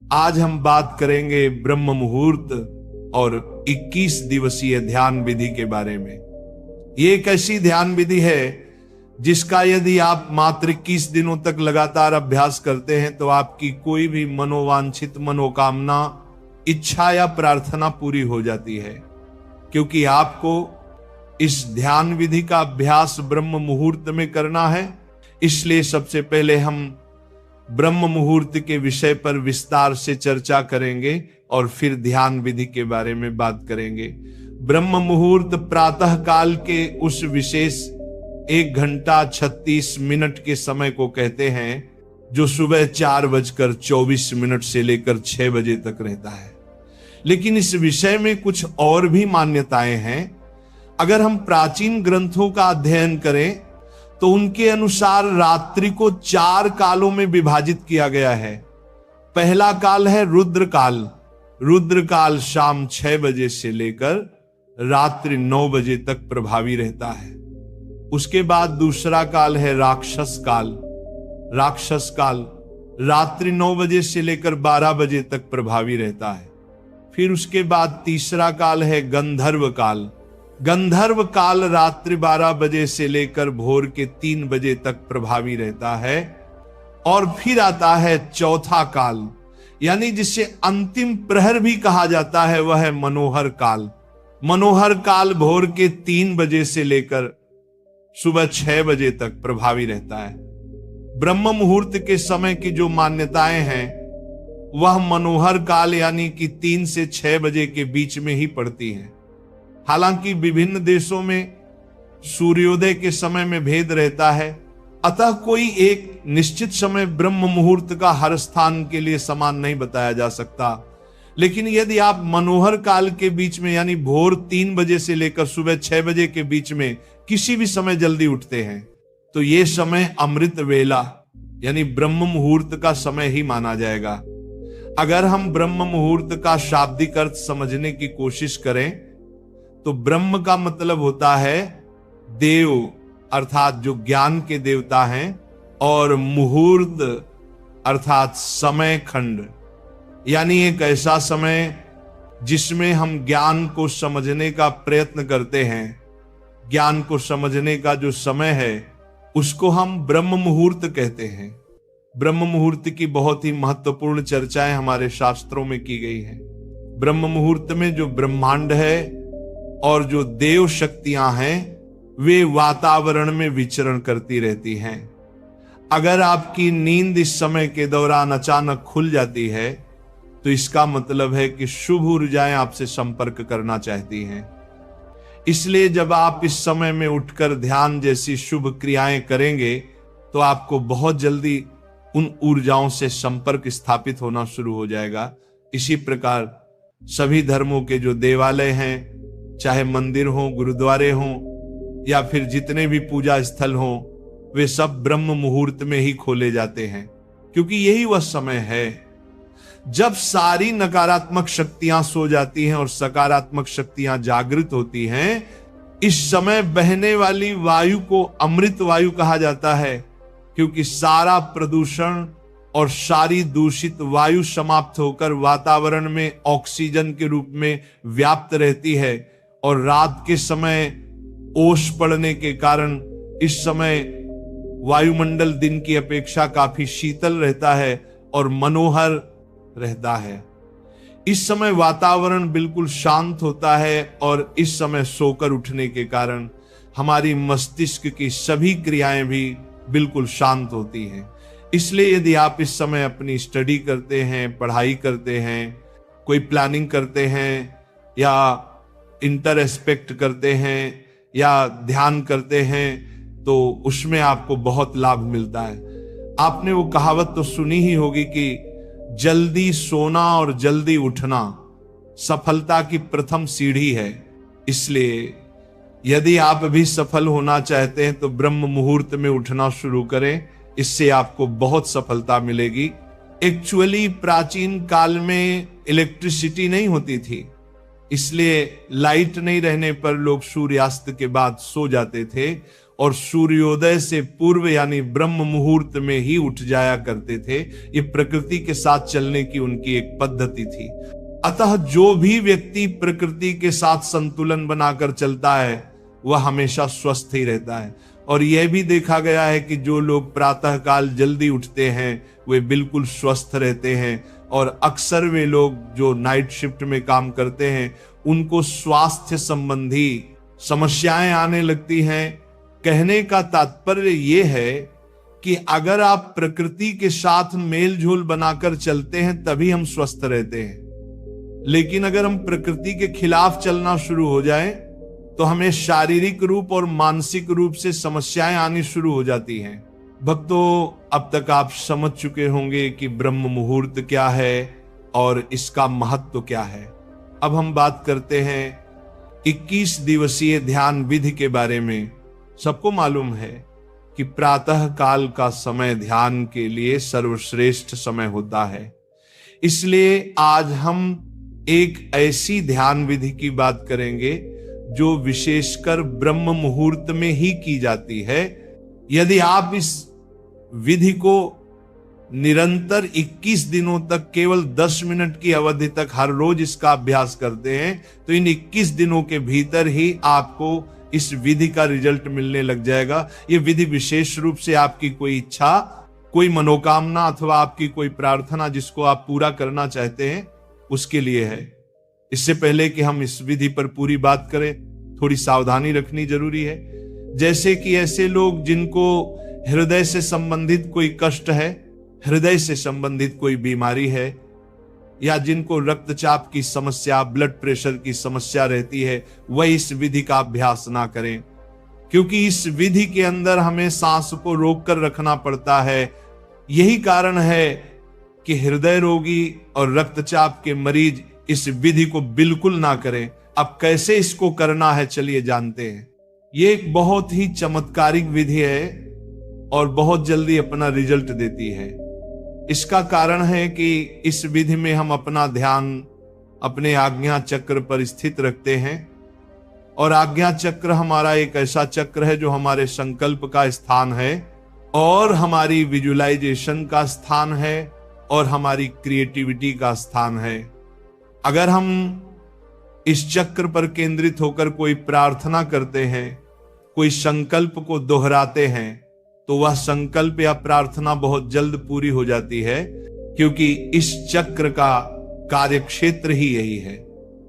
आज हम बात करेंगे ब्रह्म मुहूर्त और 21 दिवसीय ध्यान विधि के बारे में। ये एक ऐसी ध्यान विधि है जिसका यदि आप मात्र 21 दिनों तक लगातार अभ्यास करते हैं तो आपकी कोई भी मनोवांछित मनोकामना, इच्छा या प्रार्थना पूरी हो जाती है। क्योंकि आपको इस ध्यान विधि का अभ्यास ब्रह्म मुहूर्त में करना है, इसलिए सबसे पहले हम ब्रह्म मुहूर्त के विषय पर विस्तार से चर्चा करेंगे और फिर ध्यान विधि के बारे में बात करेंगे। ब्रह्म मुहूर्त प्रातः काल के उस विशेष 1 घंटा 36 मिनट के समय को कहते हैं जो सुबह 4:24 से लेकर 6 बजे तक रहता है। लेकिन इस विषय में कुछ और भी मान्यताएं हैं। अगर हम प्राचीन ग्रंथों का अध्ययन करें तो उनके अनुसार रात्रि को 4 कालों में विभाजित किया गया है। पहला काल है रुद्र काल। रुद्र काल शाम 6 बजे से लेकर रात्रि 9 बजे तक प्रभावी रहता है। उसके बाद दूसरा काल है राक्षस काल। राक्षस काल रात्रि 9 बजे से लेकर 12 बजे तक प्रभावी रहता है। फिर उसके बाद तीसरा काल है गंधर्व काल। गंधर्व काल रात्रि 12 बजे से लेकर भोर के 3 बजे तक प्रभावी रहता है। और फिर आता है चौथा काल, यानी जिसे अंतिम प्रहर भी कहा जाता है, वह है मनोहर काल। मनोहर काल भोर के 3 बजे से लेकर सुबह 6 बजे तक प्रभावी रहता है। ब्रह्म मुहूर्त के समय की जो मान्यताएं हैं वह मनोहर काल यानी कि 3 से 6 बजे के बीच में ही पड़ती हैं। हालांकि विभिन्न देशों में सूर्योदय के समय में भेद रहता है, अतः कोई एक निश्चित समय ब्रह्म मुहूर्त का हर स्थान के लिए समान नहीं बताया जा सकता। लेकिन यदि आप मनोहर काल के बीच में यानी भोर 3 बजे से लेकर सुबह 6 बजे के बीच में किसी भी समय जल्दी उठते हैं तो ये समय अमृत वेला यानी ब्रह्म मुहूर्त का समय ही माना जाएगा। अगर हम ब्रह्म मुहूर्त का शाब्दिक अर्थ समझने की कोशिश करें तो ब्रह्म का मतलब होता है देव, अर्थात जो ज्ञान के देवता हैं, और मुहूर्त अर्थात समय खंड, यानी एक ऐसा समय जिसमें हम ज्ञान को समझने का प्रयत्न करते हैं। ज्ञान को समझने का जो समय है उसको हम ब्रह्म मुहूर्त कहते हैं। ब्रह्म मुहूर्त की बहुत ही महत्वपूर्ण चर्चाएं हमारे शास्त्रों में की गई हैं। ब्रह्म मुहूर्त में जो ब्रह्मांड है और जो देव शक्तियां हैं वे वातावरण में विचरण करती रहती हैं। अगर आपकी नींद इस समय के दौरान अचानक खुल जाती है तो इसका मतलब है कि शुभ ऊर्जाएं आपसे संपर्क करना चाहती हैं। इसलिए जब आप इस समय में उठकर ध्यान जैसी शुभ क्रियाएं करेंगे तो आपको बहुत जल्दी उन ऊर्जाओं से संपर्क स्थापित होना शुरू हो जाएगा। इसी प्रकार सभी धर्मों के जो देवालय हैं, चाहे मंदिर हो, गुरुद्वारे हो या फिर जितने भी पूजा स्थल हो, वे सब ब्रह्म मुहूर्त में ही खोले जाते हैं। क्योंकि यही वह समय है जब सारी नकारात्मक शक्तियां सो जाती हैं और सकारात्मक शक्तियां जागृत होती हैं। इस समय बहने वाली वायु को अमृत वायु कहा जाता है, क्योंकि सारा प्रदूषण और सारी दूषित वायु समाप्त होकर वातावरण में ऑक्सीजन के रूप में व्याप्त रहती है। और रात के समय ओस पड़ने के कारण इस समय वायुमंडल दिन की अपेक्षा काफी शीतल रहता है और मनोहर रहता है। इस समय वातावरण बिल्कुल शांत होता है और इस समय सोकर उठने के कारण हमारी मस्तिष्क की सभी क्रियाएं भी बिल्कुल शांत होती हैं। इसलिए यदि आप इस समय अपनी स्टडी करते हैं, पढ़ाई करते हैं, कोई प्लानिंग करते हैं या इंटर एस्पेक्ट करते हैं या ध्यान करते हैं तो उसमें आपको बहुत लाभ मिलता है। आपने वो कहावत तो सुनी ही होगी कि जल्दी सोना और जल्दी उठना सफलता की प्रथम सीढ़ी है। इसलिए यदि आप भी सफल होना चाहते हैं तो ब्रह्म मुहूर्त में उठना शुरू करें, इससे आपको बहुत सफलता मिलेगी। एक्चुअली प्राचीन काल में इलेक्ट्रिसिटी नहीं होती थी, इसलिए लाइट नहीं रहने पर लोग सूर्यास्त के बाद सो जाते थे। और सूर्योदय से पूर्व यानी ब्रह्म मुहूर्त में ही उठ जाया करते थे। ये प्रकृति के साथ चलने की उनकी एक पद्धति थी। अतः जो भी व्यक्ति प्रकृति के साथ संतुलन बनाकर चलता है वह हमेशा स्वस्थ ही रहता है। और यह भी देखा गया है कि जो लोग प्रातःकाल जल्दी उठते हैं वे बिल्कुल स्वस्थ रहते हैं, और अक्सर वे लोग जो नाइट शिफ्ट में काम करते हैं उनको स्वास्थ्य संबंधी समस्याएं आने लगती हैं। कहने का तात्पर्य यह है कि अगर आप प्रकृति के साथ मेल झोल बनाकर चलते हैं तभी हम स्वस्थ रहते हैं, लेकिन अगर हम प्रकृति के खिलाफ चलना शुरू हो जाएं तो हमें शारीरिक रूप और मानसिक रूप से समस्याएं आनी शुरू हो जाती हैं। भक्तों, अब तक आप समझ चुके होंगे कि ब्रह्म मुहूर्त क्या है और इसका महत्व क्या है। अब हम बात करते हैं 21 दिवसीय ध्यान विधि के बारे में। सबको मालूम है कि प्रातः काल का समय ध्यान के लिए सर्वश्रेष्ठ समय होता है, इसलिए आज हम एक ऐसी ध्यान विधि की बात करेंगे जो विशेषकर ब्रह्म मुहूर्त में ही की जाती है। यदि आप इस विधि को निरंतर 21 दिनों तक केवल 10 मिनट की अवधि तक हर रोज इसका अभ्यास करते हैं तो इन 21 दिनों के भीतर ही आपको इस विधि का रिजल्ट मिलने लग जाएगा। ये विधि विशेष रूप से आपकी कोई इच्छा, कोई मनोकामना अथवा आपकी कोई प्रार्थना जिसको आप पूरा करना चाहते हैं उसके लिए है। इससे पहले कि हम इस विधि पर पूरी बात करें, थोड़ी सावधानी रखनी जरूरी है। जैसे कि ऐसे लोग जिनको हृदय से संबंधित कोई कष्ट है, हृदय से संबंधित कोई बीमारी है, या जिनको रक्तचाप की समस्या, ब्लड प्रेशर की समस्या रहती है, वह इस विधि का अभ्यास ना करें, क्योंकि इस विधि के अंदर हमें सांस को रोककर रखना पड़ता है। यही कारण है कि हृदय रोगी और रक्तचाप के मरीज इस विधि को बिल्कुल ना करें। अब कैसे इसको करना है चलिए जानते हैं। ये एक बहुत ही चमत्कारिक विधि है और बहुत जल्दी अपना रिजल्ट देती है। इसका कारण है कि इस विधि में हम अपना ध्यान अपने आज्ञा चक्र पर स्थित रखते हैं, और आज्ञा चक्र हमारा एक ऐसा चक्र है जो हमारे संकल्प का स्थान है और हमारी विजुअलाइजेशन का स्थान है और हमारी क्रिएटिविटी का स्थान है। अगर हम इस चक्र पर केंद्रित होकर कोई प्रार्थना करते हैं, कोई संकल्प को दोहराते हैं, तो वह संकल्प या प्रार्थना बहुत जल्द पूरी हो जाती है, क्योंकि इस चक्र का कार्यक्षेत्र ही यही है।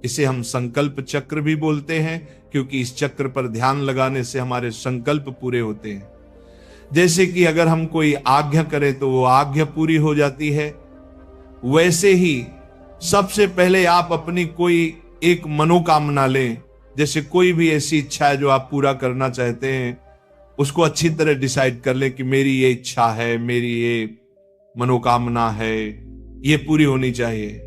इसे हम संकल्प चक्र भी बोलते हैं, क्योंकि इस चक्र पर ध्यान लगाने से हमारे संकल्प पूरे होते हैं। जैसे कि अगर हम कोई आज्ञा करें तो वो आज्ञा पूरी हो जाती है, वैसे ही सबसे पहले आप अपनी कोई एक मनोकामना लें। जैसे कोई भी ऐसी इच्छा है जो आप पूरा करना चाहते हैं, उसको अच्छी तरह डिसाइड कर लें कि मेरी ये इच्छा है, मेरी ये मनोकामना है, ये पूरी होनी चाहिए,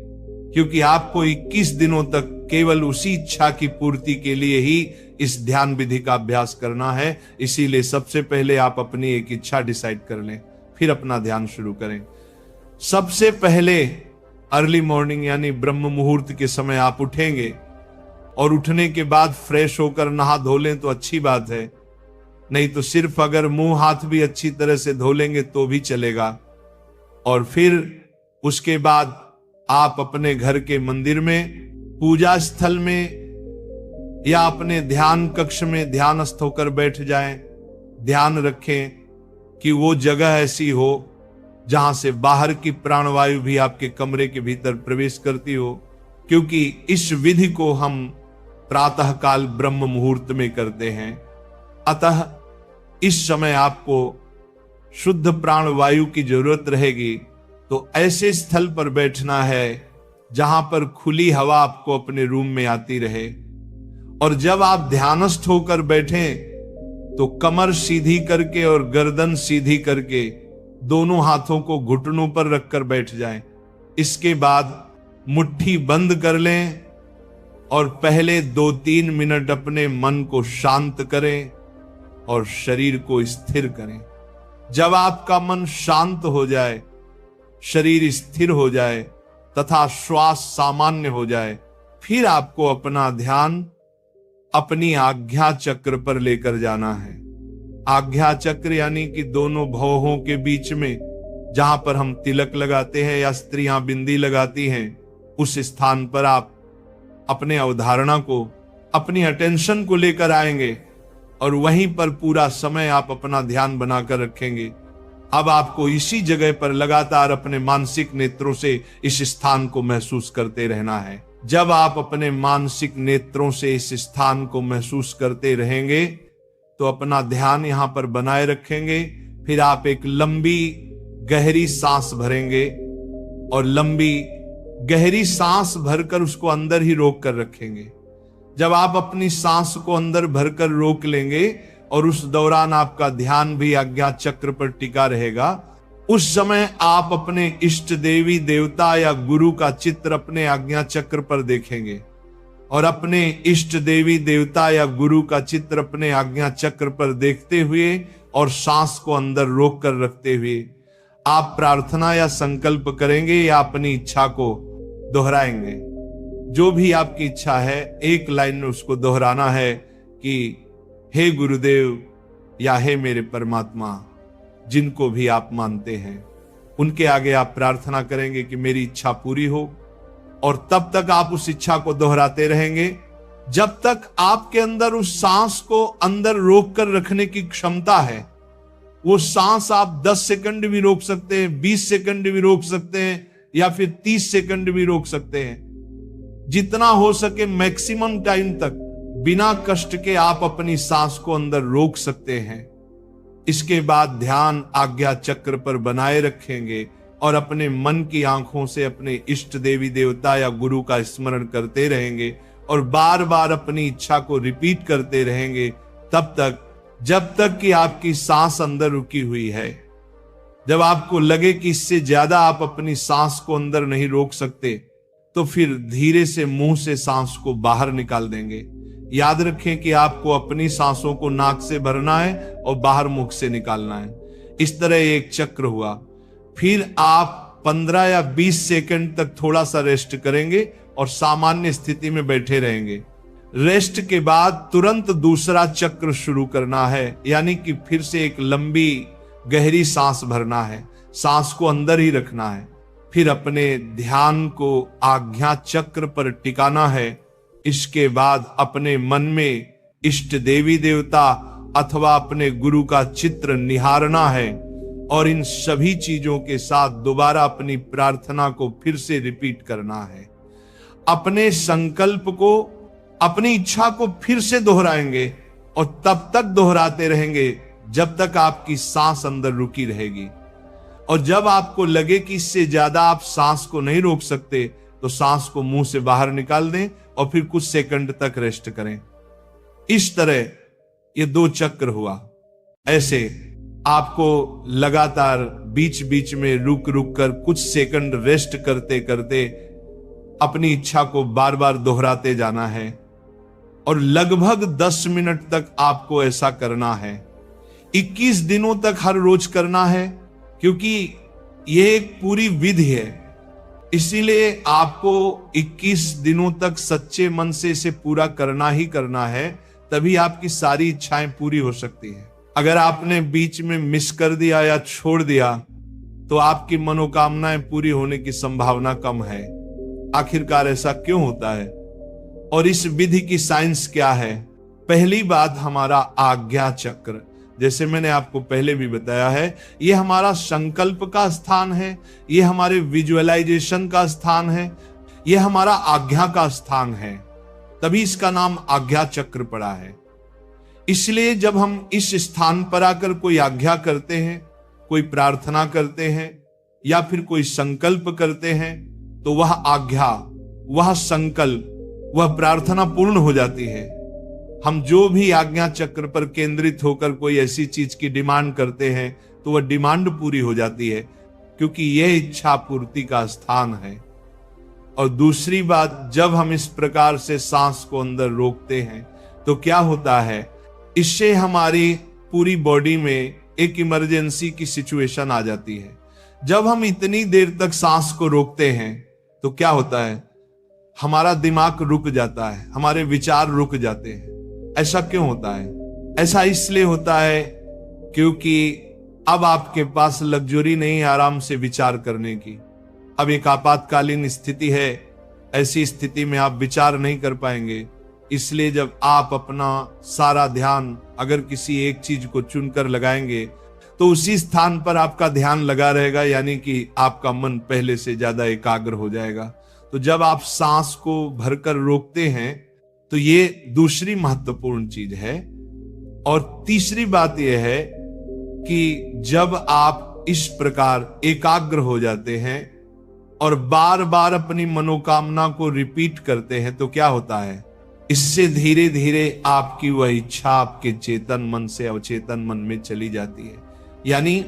क्योंकि आपको 21 दिनों तक केवल उसी इच्छा की पूर्ति के लिए ही इस ध्यान विधि का अभ्यास करना है। इसीलिए सबसे पहले आप अपनी एक इच्छा डिसाइड कर लें, फिर अपना ध्यान शुरू करें। सबसे पहले अर्ली मॉर्निंग यानी ब्रह्म मुहूर्त के समय आप उठेंगे, और उठने के बाद फ्रेश होकर नहा धो लें तो अच्छी बात है, नहीं तो सिर्फ अगर मुंह हाथ भी अच्छी तरह से धो लेंगे तो भी चलेगा। और फिर उसके बाद आप अपने घर के मंदिर में, पूजा स्थल में या अपने ध्यान कक्ष में ध्यानस्थ होकर बैठ जाएं। ध्यान रखें कि वो जगह ऐसी हो जहां से बाहर की प्राणवायु भी आपके कमरे के भीतर प्रवेश करती हो, क्योंकि इस विधि को हम प्रातःकाल ब्रह्म मुहूर्त में करते हैं। अतः इस समय आपको शुद्ध प्राणवायु की जरूरत रहेगी, तो ऐसे स्थल पर बैठना है जहां पर खुली हवा आपको अपने रूम में आती रहे। और जब आप ध्यानस्थ होकर बैठें तो कमर सीधी करके और गर्दन सीधी करके दोनों हाथों को घुटनों पर रखकर बैठ जाएं। इसके बाद मुट्ठी बंद कर लें और पहले 2-3 मिनट अपने मन को शांत करें और शरीर को स्थिर करें। जब आपका मन शांत हो जाए, शरीर स्थिर हो जाए तथा श्वास सामान्य हो जाए, फिर आपको अपना ध्यान अपनी आज्ञा चक्र पर लेकर जाना है। आज्ञा चक्र यानी कि दोनों भौहों के बीच में जहां पर हम तिलक लगाते हैं या स्त्रियां बिंदी लगाती हैं, उस स्थान पर आप अपने अवधारणा को, अपनी अटेंशन को लेकर आएंगे और वहीं पर पूरा समय आप अपना ध्यान बनाकर रखेंगे। अब आपको इसी जगह पर लगातार अपने मानसिक नेत्रों से इस स्थान को महसूस करते रहना है। जब आप अपने मानसिक नेत्रों से इस स्थान को महसूस करते रहेंगे तो अपना ध्यान यहां पर बनाए रखेंगे। फिर आप एक लंबी गहरी सांस भरेंगे और लंबी गहरी सांस भरकर उसको अंदर ही रोक कर रखेंगे। जब आप अपनी सांस को अंदर भरकर रोक लेंगे और उस दौरान आपका ध्यान भी आज्ञा चक्र पर टिका रहेगा, उस समय आप अपने इष्ट देवी देवता या गुरु का चित्र अपने आज्ञा चक्र पर देखेंगे और अपने इष्ट देवी देवता या गुरु का चित्र अपने आज्ञा चक्र पर देखते हुए और सांस को अंदर रोक कर रखते हुए आप प्रार्थना या संकल्प करेंगे या अपनी इच्छा को दोहराएंगे। जो भी आपकी इच्छा है, एक लाइन में उसको दोहराना है कि हे गुरुदेव या हे मेरे परमात्मा, जिनको भी आप मानते हैं, उनके आगे आप प्रार्थना करेंगे कि मेरी इच्छा पूरी हो। और तब तक आप उस इच्छा को दोहराते रहेंगे जब तक आपके अंदर उस सांस को अंदर रोक कर रखने की क्षमता है। वो सांस आप 10 सेकंड भी रोक सकते हैं, 20 सेकंड भी रोक सकते हैं या फिर 30 सेकंड भी रोक सकते हैं। जितना हो सके मैक्सिमम टाइम तक बिना कष्ट के आप अपनी सांस को अंदर रोक सकते हैं। इसके बाद ध्यान आज्ञा चक्र पर बनाए रखेंगे और अपने मन की आंखों से अपने इष्ट देवी देवता या गुरु का स्मरण करते रहेंगे और बार बार अपनी इच्छा को रिपीट करते रहेंगे तब तक जब तक कि आपकी सांस अंदर रुकी हुई है। जब आपको लगे कि इससे ज्यादा आप अपनी सांस को अंदर नहीं रोक सकते तो फिर धीरे से मुंह से सांस को बाहर निकाल देंगे। याद रखें कि आपको अपनी सांसों को नाक से भरना है और बाहर मुख से निकालना है। इस तरह एक चक्र हुआ। फिर आप 15 या 20 सेकंड तक थोड़ा सा रेस्ट करेंगे और सामान्य स्थिति में बैठे रहेंगे। रेस्ट के बाद तुरंत दूसरा चक्र शुरू करना है, यानी कि फिर से एक लंबी गहरी सांस भरना है, सांस को अंदर ही रखना है। फिर अपने ध्यान को आज्ञा चक्र पर टिकाना है। इसके बाद अपने मन में इष्ट देवी देवता अथवा अपने गुरु का चित्र निहारना है और इन सभी चीजों के साथ दोबारा अपनी प्रार्थना को फिर से रिपीट करना है। अपने संकल्प को, अपनी इच्छा को फिर से दोहराएंगे और तब तक दोहराते रहेंगे जब तक आपकी सांस अंदर रुकी रहेगी। और जब आपको लगे कि इससे ज्यादा आप सांस को नहीं रोक सकते तो सांस को मुंह से बाहर निकाल दें और फिर कुछ सेकंड तक रेस्ट करें। इस तरह ये 2 चक्र हुआ। ऐसे आपको लगातार बीच बीच में रुक रुक कर कुछ सेकंड रेस्ट करते करते अपनी इच्छा को बार बार दोहराते जाना है और लगभग 10 मिनट तक आपको ऐसा करना है। 21 दिनों तक हर रोज करना है, क्योंकि यह एक पूरी विधि है। इसीलिए आपको 21 दिनों तक सच्चे मन से इसे पूरा करना ही करना है, तभी आपकी सारी इच्छाएं पूरी हो सकती है। अगर आपने बीच में मिस कर दिया या छोड़ दिया तो आपकी मनोकामनाएं पूरी होने की संभावना कम है। आखिरकार ऐसा क्यों होता है और इस विधि की साइंस क्या है? पहली बात, हमारा आज्ञा चक्र, जैसे मैंने आपको पहले भी बताया है, यह हमारा संकल्प का स्थान है, यह हमारे विजुअलाइजेशन का स्थान है, यह हमारा आज्ञा का स्थान है, तभी इसका नाम आज्ञा चक्र पड़ा है। इसलिए जब हम इस स्थान पर आकर कोई आज्ञा करते हैं, कोई प्रार्थना करते हैं या फिर कोई संकल्प करते हैं तो वह आज्ञा, वह संकल्प, वह प्रार्थना पूर्ण हो जाती है। हम जो भी आज्ञा चक्र पर केंद्रित होकर कोई ऐसी चीज की डिमांड करते हैं तो वह डिमांड पूरी हो जाती है, क्योंकि यह इच्छा पूर्ति का स्थान है। और दूसरी बात, जब हम इस प्रकार से सांस को अंदर रोकते हैं तो क्या होता है, इससे हमारी पूरी बॉडी में एक इमरजेंसी की सिचुएशन आ जाती है। जब हम इतनी देर तक सांस को रोकते हैं तो क्या होता है, हमारा दिमाग रुक जाता है, हमारे विचार रुक जाते हैं। ऐसा क्यों होता है? ऐसा इसलिए होता है क्योंकि अब आपके पास लग्जरी नहीं है आराम से विचार करने की। अब एक आपातकालीन स्थिति है, ऐसी स्थिति में आप विचार नहीं कर पाएंगे। इसलिए जब आप अपना सारा ध्यान अगर किसी एक चीज को चुनकर लगाएंगे तो उसी स्थान पर आपका ध्यान लगा रहेगा, यानी कि आपका मन पहले से ज्यादा एकाग्र हो जाएगा। तो जब आप सांस को भरकर रोकते हैं तो ये दूसरी महत्वपूर्ण चीज है। और तीसरी बात यह है कि जब आप इस प्रकार एकाग्र हो जाते हैं और बार बार अपनी मनोकामना को रिपीट करते हैं तो क्या होता है, इससे धीरे धीरे आपकी वह इच्छा आपके चेतन मन से अवचेतन मन में चली जाती है। यानी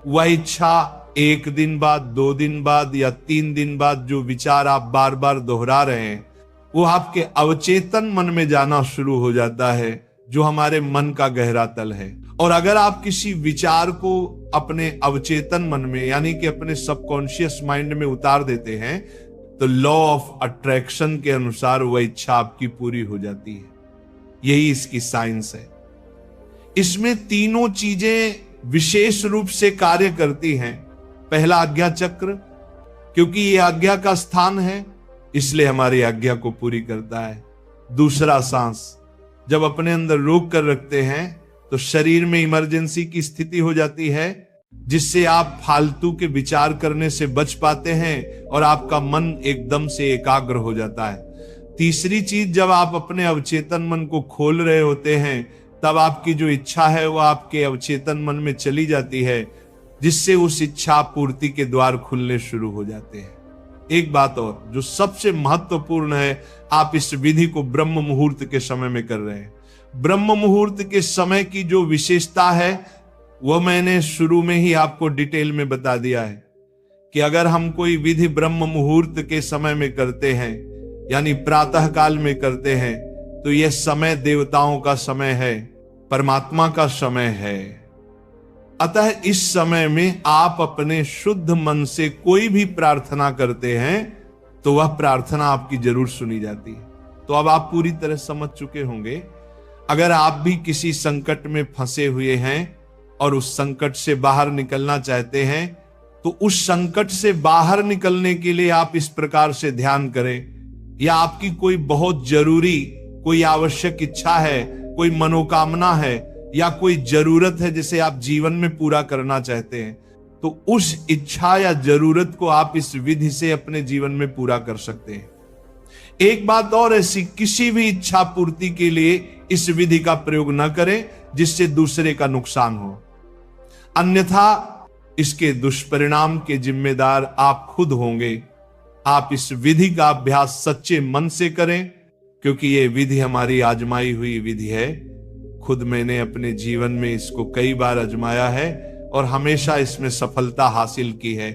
वह इच्छा 1 दिन बाद, 2 दिन बाद या 3 दिन बाद जो विचार आप बार बार दोहरा रहे हैं वो आपके अवचेतन मन में जाना शुरू हो जाता है, जो हमारे मन का गहरा तल है। और अगर आप किसी विचार को अपने अवचेतन मन में यानी कि अपने सबकॉन्शियस माइंड में उतार देते हैं तो लॉ ऑफ अट्रैक्शन के अनुसार वह इच्छा आपकी पूरी हो जाती है। यही इसकी साइंस है। इसमें तीनों चीजें विशेष रूप से कार्य करती हैं। पहला आज्ञा चक्र, क्योंकि यह आज्ञा का स्थान है इसलिए हमारी आज्ञा को पूरी करता है। दूसरा सांस, जब अपने अंदर रोक कर रखते हैं तो शरीर में इमरजेंसी की स्थिति हो जाती है, जिससे आप फालतू के विचार करने से बच पाते हैं और आपका मन एकदम से एकाग्र हो जाता है। तीसरी चीज, जब आप अपने अवचेतन मन को खोल रहे होते हैं तब आपकी जो इच्छा है वह आपके अवचेतन मन में चली जाती है, जिससे उस इच्छा पूर्ति के द्वार खुलने शुरू हो जाते हैं। एक बात और जो सबसे महत्वपूर्ण है, आप इस विधि को ब्रह्म मुहूर्त के समय में कर रहे हैं। ब्रह्म मुहूर्त के समय की जो विशेषता है वह मैंने शुरू में ही आपको डिटेल में बता दिया है कि अगर हम कोई विधि ब्रह्म मुहूर्त के समय में करते हैं यानी प्रातः काल में करते हैं तो यह समय देवताओं का समय है, परमात्मा का समय है। अतः इस समय में आप अपने शुद्ध मन से कोई भी प्रार्थना करते हैं तो वह प्रार्थना आपकी जरूर सुनी जाती है। तो अब आप पूरी तरह समझ चुके होंगे। अगर आप भी किसी संकट में फंसे हुए हैं और उस संकट से बाहर निकलना चाहते हैं तो उस संकट से बाहर निकलने के लिए आप इस प्रकार से ध्यान करें। या आपकी कोई बहुत जरूरी, कोई आवश्यक इच्छा है, कोई मनोकामना है या कोई जरूरत है जिसे आप जीवन में पूरा करना चाहते हैं, तो उस इच्छा या जरूरत को आप इस विधि से अपने जीवन में पूरा कर सकते हैं। एक बात और, ऐसी किसी भी इच्छा पूर्ति के लिए इस विधि का प्रयोग न करें जिससे दूसरे का नुकसान हो, अन्यथा इसके दुष्परिणाम के जिम्मेदार आप खुद होंगे। आप इस विधि का अभ्यास सच्चे मन से करें, क्योंकि यह विधि हमारी आजमाई हुई विधि है। खुद मैंने अपने जीवन में इसको कई बार आजमाया है और हमेशा इसमें सफलता हासिल की है।